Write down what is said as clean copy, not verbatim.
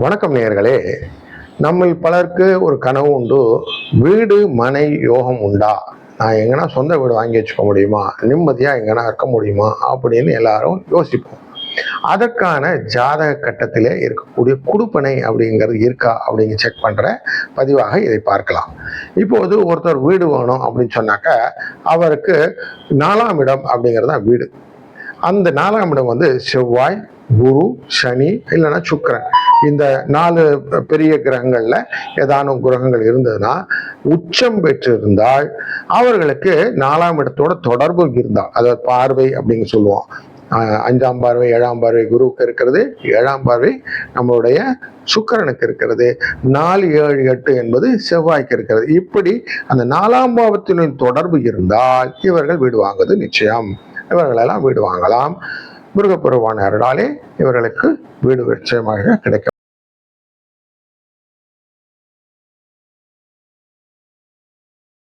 வணக்கம் நேயர்களே. நம்ம பலருக்கு ஒரு கனவு உண்டு, வீடு மனை யோகம் உண்டா, நான் எங்கன்னா சொந்த வீடு வாங்கி வச்சுக்க முடியுமா, நிம்மதியா எங்கன்னா இருக்க முடியுமா அப்படின்னு எல்லாரும் யோசிப்போம். அதற்கான ஜாதக கட்டத்திலே இருக்கக்கூடிய குடுப்பனை அப்படிங்கிறது இருக்கா அப்படிங்க செக் பண்ற பதிவாக இதை பார்க்கலாம். இப்போது ஒருத்தர் வீடு வேணும் அப்படின்னு சொன்னாக்க அவருக்கு 4ஆம் இடம் அப்படிங்கிறது தான் வீடு. அந்த 4ஆம் இடம் செவ்வாய், குரு, சனி இல்லைன்னா சுக்கிரன், இந்த 4 பெரிய கிரகங்கள்ல ஏதானும் கிரகங்கள் இருந்ததுன்னா உச்சம் பெற்று இருந்தால் அவர்களுக்கு 4ஆம் இடத்தோட தொடர்பு இருந்தால், அதாவது பார்வை அப்படின்னு சொல்லுவோம். 5ஆம் பார்வை 7ஆம் பார்வை குருவுக்கு இருக்கிறது, 7ஆம் பார்வை நம்மளுடைய சுக்கிரனுக்கு இருக்கிறது, 4, 7, 8 என்பது செவ்வாய்க்கு இருக்கிறது. இப்படி அந்த 4ஆம் பாவத்தின் தொடர்பு இருந்தால் இவர்கள் வீடு வாங்குவது நிச்சயம். இவர்களெல்லாம் வீடு வாங்கலாம். முருகப்பெருமான் அருளாலே இவர்களுக்கு வீடு நிச்சயமாக கிடைக்கும்.